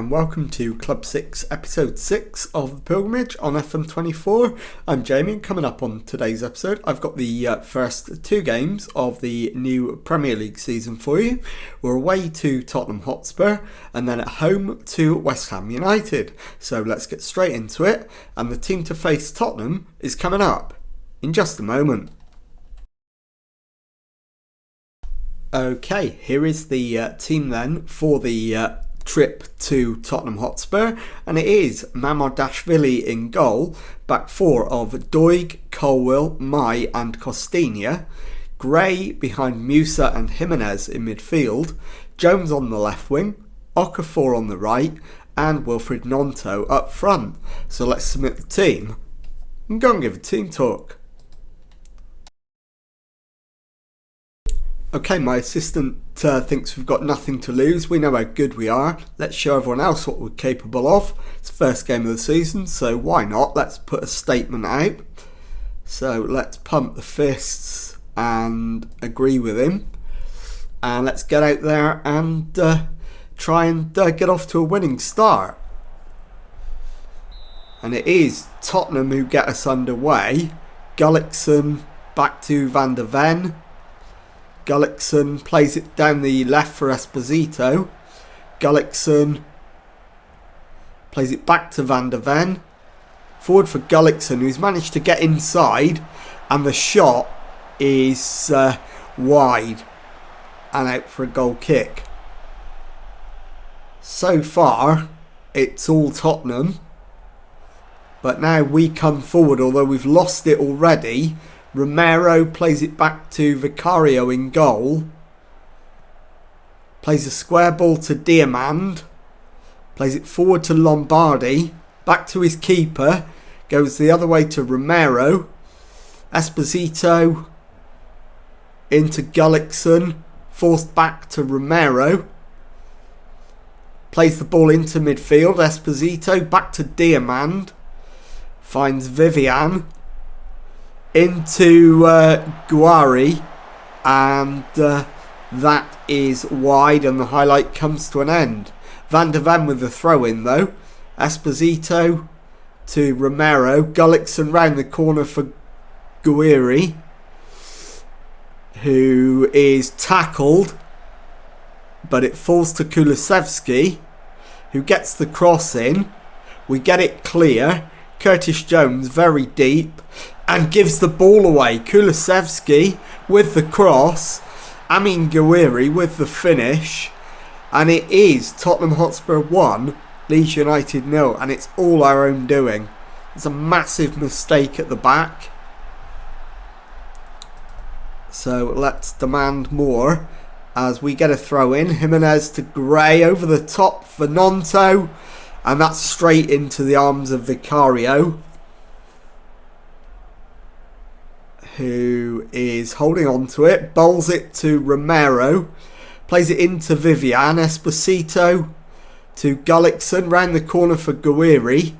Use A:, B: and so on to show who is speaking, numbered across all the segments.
A: and welcome to Club 6 episode 6 of The Pilgrimage on FM24. I'm Jamie, and coming up on today's episode I've got the first two games of the new Premier League season for you. We're away to Tottenham Hotspur and then at home to West Ham United. So let's get straight into it, and the team to face Tottenham is coming up in just a moment. Okay, here is the team then for the trip to Tottenham Hotspur, and it is Mamardashvili in goal, back four of Doig, Colwill, Mai and Costinha, Gray behind Musa and Jimenez in midfield, Jones on the left wing, Okafor on the right and Wilfried Gnonto up front. So let's submit the team and go and give a team talk. Okay, my assistant thinks we've got nothing to lose. We know how good we are. Let's show everyone else what we're capable of. It's the first game of the season, so why not? Let's put a statement out. So let's pump the fists and agree with him. And let's get out there and try and get off to a winning start. And it is Tottenham who get us underway. Gullickson back to Van der Ven. Gullickson plays it down the left for Esposito. Gullickson plays it back to Van der Ven. Forward for Gullickson, who's managed to get inside, and the shot is wide and out for a goal kick. So far, it's all Tottenham. But now we come forward, although we've lost it already. Romero plays it back to Vicario in goal. Plays a square ball to Diamand. Plays it forward to Lombardi. Back to his keeper. Goes the other way to Romero. Esposito into Gullickson. Forced back to Romero. Plays the ball into midfield. Esposito back to Diamand. Finds Vivian. Into Guari, and that is wide, and the highlight comes to an end. Van der Ven with the throw in though. Esposito to Romero. Gullickson round the corner for Guiri, who is tackled, but it falls to Kulusevski, who gets the cross in. We get it clear. Curtis Jones very deep and gives the ball away. Kulusevski with the cross. Amin Guiri with the finish. And it is Tottenham Hotspur 1, Leeds United 0. And it's all our own doing. It's a massive mistake at the back. So let's demand more as we get a throw in. Jimenez to Gray over the top for Gnonto. And that's straight into the arms of Vicario, who is holding on to it. Bowls it to Romero. Plays it into Vivian. Esposito to Gullickson. Round the corner for Guiri.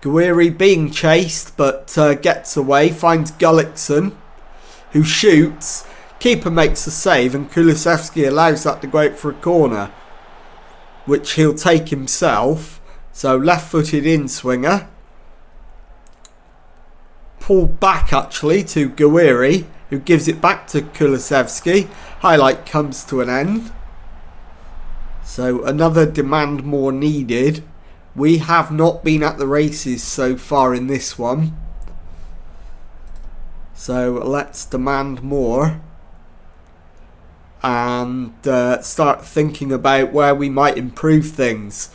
A: Guiri being chased but gets away. Finds Gullickson, who shoots. Keeper makes a save and Kulusevski allows that to go out for a corner, which he'll take himself. So left-footed in-swinger. Pulled back actually to Guiri, who gives it back to Kulusevski. Highlight comes to an end. So another demand more needed. We have not been at the races so far in this one. So let's demand more. And start thinking about where we might improve things.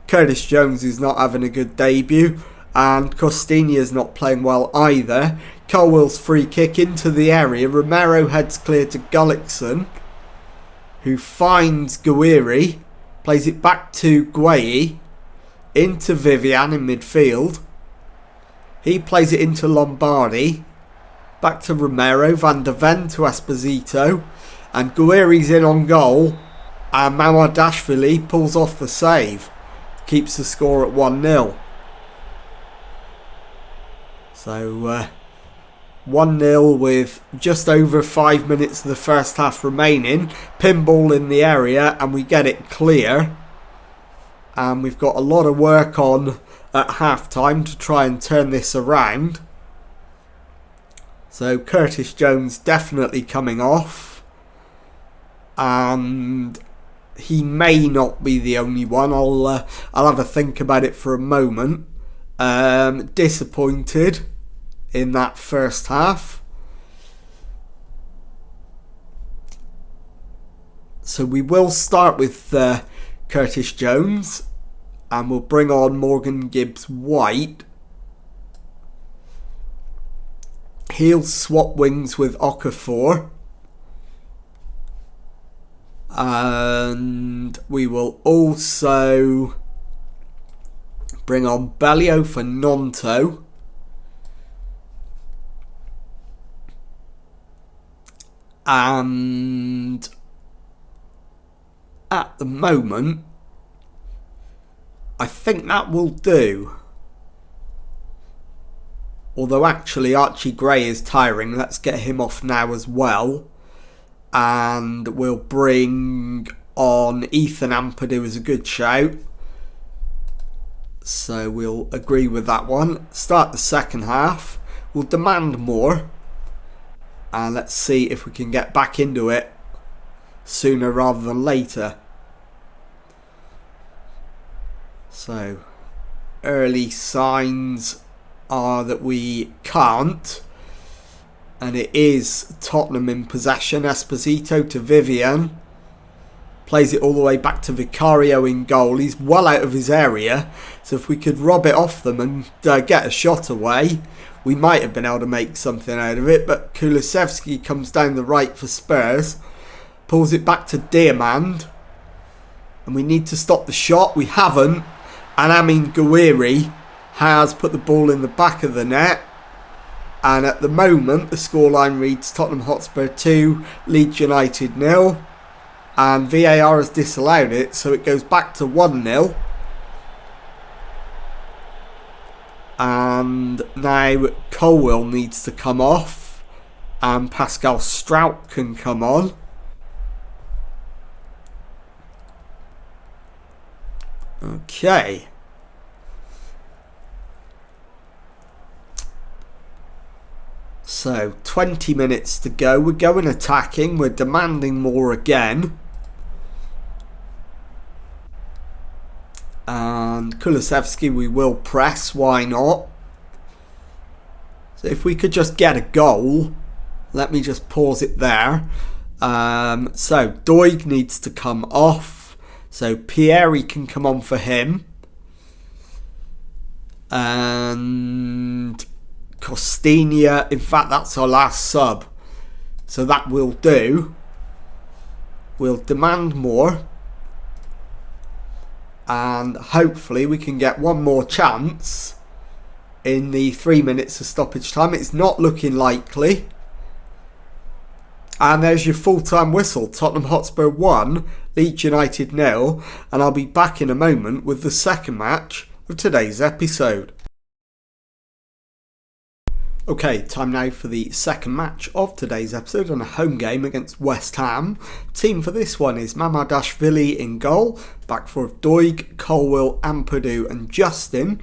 A: Curtis Jones is not having a good debut, and Costinha is not playing well either. Colwill's free kick into the area. Romero heads clear to Gullickson, who finds Guiri, plays it back to Gueye, into Vivian in midfield. He plays it into Lombardi, back to Romero. Van der Ven to Esposito. And Guiri's in on goal, and Mamardashvili pulls off the save. Keeps the score at 1-0. So 1-0 with just over 5 minutes of the first half remaining. Pinball in the area and we get it clear. and we've got a lot of work on at half-time to try and turn this around. So Curtis Jones definitely coming off, and he may not be the only one. I'll have a think about it for a moment. Disappointed in that first half. So we will start with Curtis Jones, and we'll bring on Morgan Gibbs-White. He'll swap wings with Okafor. And we will also bring on Bellio for Nonto. And at the moment, I think that will do. Although actually Archie Gray is tiring. Let's get him off now as well. And we'll bring on Ethan Ampadu as a good shout. So we'll agree with that one. Start the second half. We'll demand more. And let's see if we can get back into it sooner rather than later. So, early signs are that we can't. And it is Tottenham in possession. Esposito to Vivian. Plays it all the way back to Vicario in goal. He's well out of his area. So if we could rob it off them and get a shot away, we might have been able to make something out of it. But Kulusevski comes down the right for Spurs. Pulls it back to Diamand. And we need to stop the shot. We haven't. And Amin Gouiri has put the ball in the back of the net. And at the moment, the scoreline reads Tottenham Hotspur 2, Leeds United 0. And VAR has disallowed it, so it goes back to 1-0. And now Colwill needs to come off. And Pascal Strout can come on. Okay. So, 20 minutes to go. We're going attacking. We're demanding more again. And Kulusevski, we will press. Why not? So, if we could just get a goal. Let me just pause it there. So, Doig needs to come off. So, Pieri can come on for him. And Costinha, in fact that's our last sub, so that will do. We'll demand more, and hopefully we can get one more chance in the 3 minutes of stoppage time. It's not looking likely. And there's your full-time whistle. Tottenham Hotspur 1, Leeds United 0, and I'll be back in a moment with the second match of today's episode. Okay, time now for the second match of today's episode on a home game against West Ham. Team for this one is Mamadashvili in goal, back four of Doig, Colwill, Ampadu and Justin.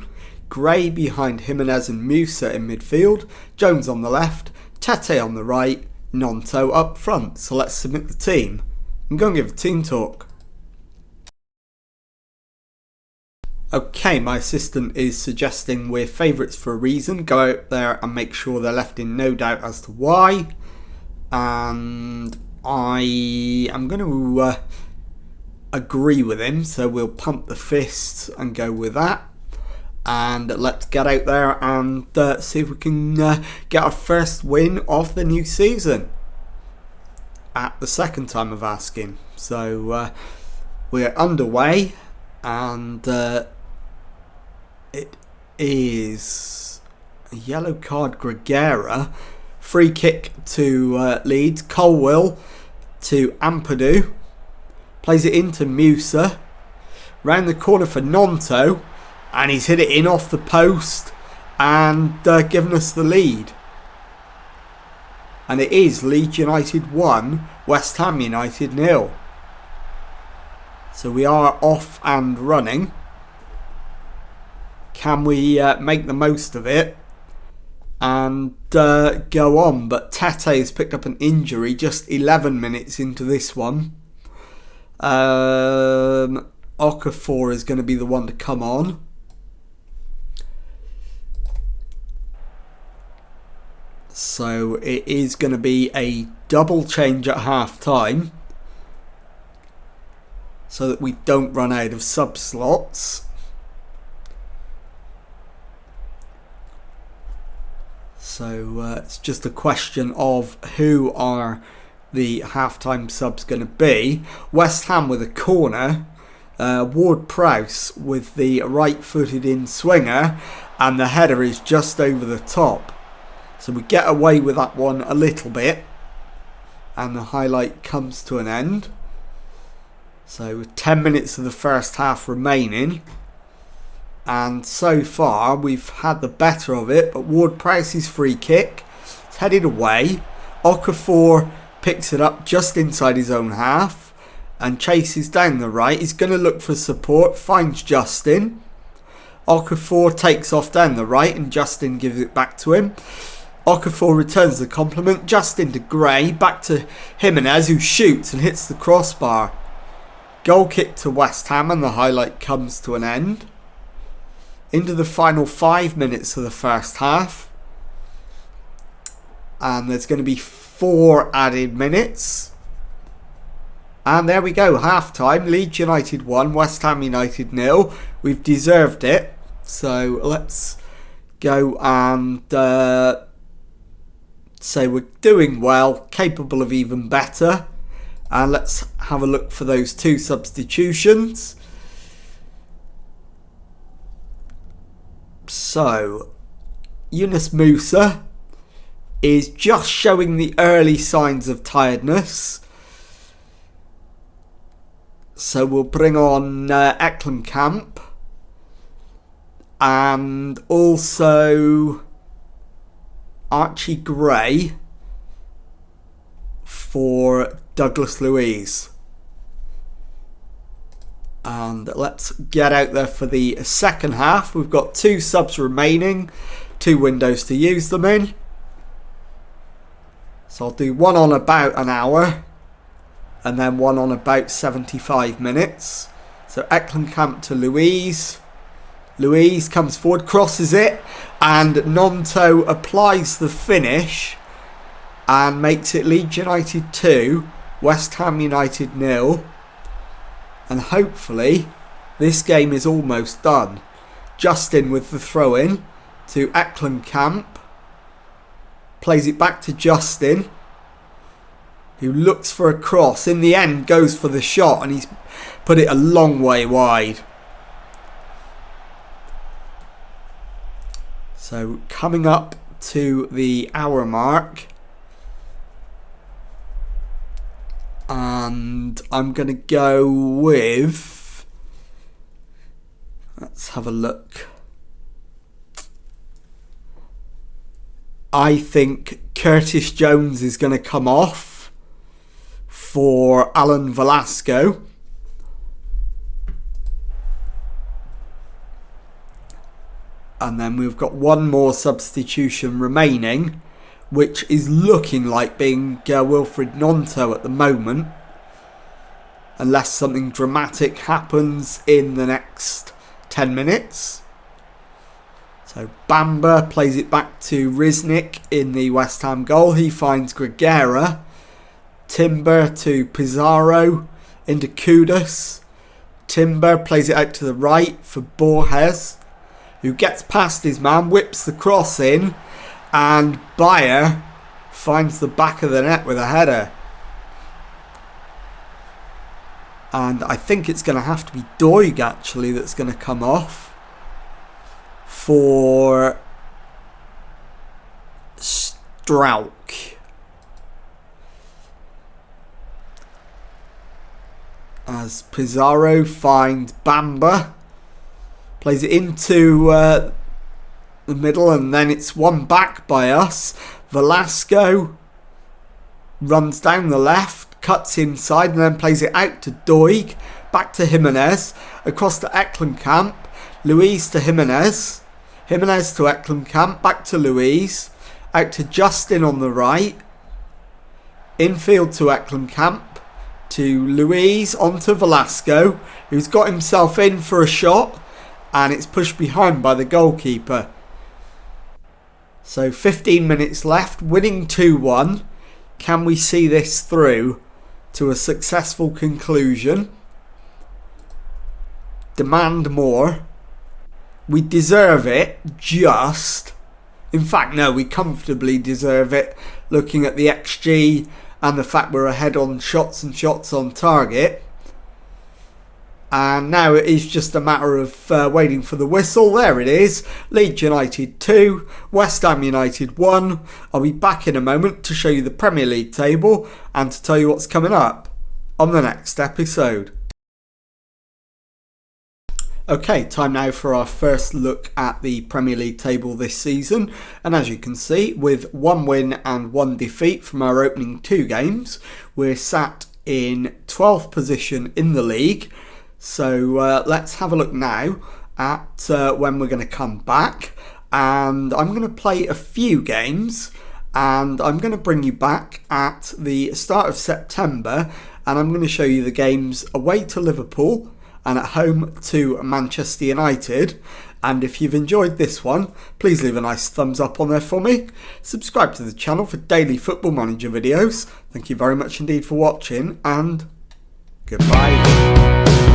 A: Gray behind Jimenez and Musa in midfield, Jones on the left, Tete on the right, Nonto up front. So let's submit the team and go and give a team talk. Okay, my assistant is suggesting we're favourites for a reason. Go out there and make sure they're left in no doubt as to why. And I am going to agree with him, so we'll pump the fists and go with that. And let's get out there and see if we can get our first win of the new season. At the second time of asking. So we're underway, and it is a yellow card Gregera. Free kick to Leeds. Colwill to Ampadu. Plays it into Musa. Round the corner for Nonto. And he's hit it in off the post and given us the lead. And it is Leeds United 1, West Ham United 0. So we are off and running. Can we make the most of it and go on? But Tete has picked up an injury just 11 minutes into this one. Okafor is going to be the one to come on. So it is going to be a double change at half time, so that we don't run out of sub slots. So it's just a question of who are the half-time subs going to be. West Ham with a corner, Ward-Prowse with the right-footed in swinger, and the header is just over the top. So we get away with that one a little bit, and the highlight comes to an end. So 10 minutes of the first half remaining, and so far we've had the better of it, but Ward-Prowse's free kick is headed away. Okafor picks it up just inside his own half and chases down the right. He's going to look for support, finds Justin. Okafor takes off down the right and Justin gives it back to him. Okafor returns the compliment, Justin to Gray, back to Jimenez, who shoots and hits the crossbar. Goal kick to West Ham, and the highlight comes to an end. Into the final 5 minutes of the first half, and there's going to be 4 added minutes. And there we go, half time. Leeds United 1, West Ham United 0. We've deserved it, so let's go and say we're doing well, capable of even better. And let's have a look for those 2 substitutions. So, Yunus Musa is just showing the early signs of tiredness. So we'll bring on Eklenkamp. And also Archie Gray for Douglas Luiz. And let's get out there for the second half. We've got 2 subs remaining, 2 windows to use them in. So I'll do one on about an hour and then one on about 75 minutes. So Eklenkamp to Luiz. Luiz comes forward, crosses it, and Nonto applies the finish and makes it Leeds United 2, West Ham United 0. And hopefully this game is almost done. Justin with the throw in to Eklenkamp. Plays it back to Justin, who looks for a cross. In the end goes for the shot, and he's put it a long way wide. So coming up to the hour mark, and I'm going to go with, let's have a look. I think Curtis Jones is going to come off for Alan Velasco. And then we've got one more substitution remaining, which is looking like being Wilfried Nonto at the moment, unless something dramatic happens in the next 10 minutes. So Bamba plays it back to Riznik in the West Ham goal. He finds Gregera. Timber to Pizarro into Kudus. Timber plays it out to the right for Borges, who gets past his man, whips the cross in, and Bayer finds the back of the net with a header. And I think it's going to have to be Doig actually that's going to come off for Strauch. As Pizarro finds Bamba, plays it into the middle, and then it's won back by us. Velasco runs down the left, cuts inside, and then plays it out to Doig, back to Jimenez, across to Eklenkamp. Louise to Jimenez. Jimenez to Eklenkamp. Back to Louise. Out to Justin on the right. Infield to Eklenkamp. To Louise. On to Velasco, who's got himself in for a shot. And it's pushed behind by the goalkeeper. So 15 minutes left. Winning 2-1. Can we see this through to a successful conclusion? Demand more. We deserve it, just. In fact, no, we comfortably deserve it, looking at the XG and the fact we're ahead on shots and shots on target. And now it is just a matter of waiting for the whistle. There it is. Leeds United 2, West Ham United 1. I'll be back in a moment to show you the Premier League table and to tell you what's coming up on the next episode. Okay, time now for our first look at the Premier League table this season. And as you can see, with 1 win and 1 defeat from our opening 2 games, we're sat in 12th position in the league. So let's have a look now at when we're going to come back. And I'm going to play a few games. And I'm going to bring you back at the start of September. And I'm going to show you the games away to Liverpool and at home to Manchester United. And if you've enjoyed this one, please leave a nice thumbs up on there for me. Subscribe to the channel for daily Football Manager videos. Thank you very much indeed for watching, and goodbye.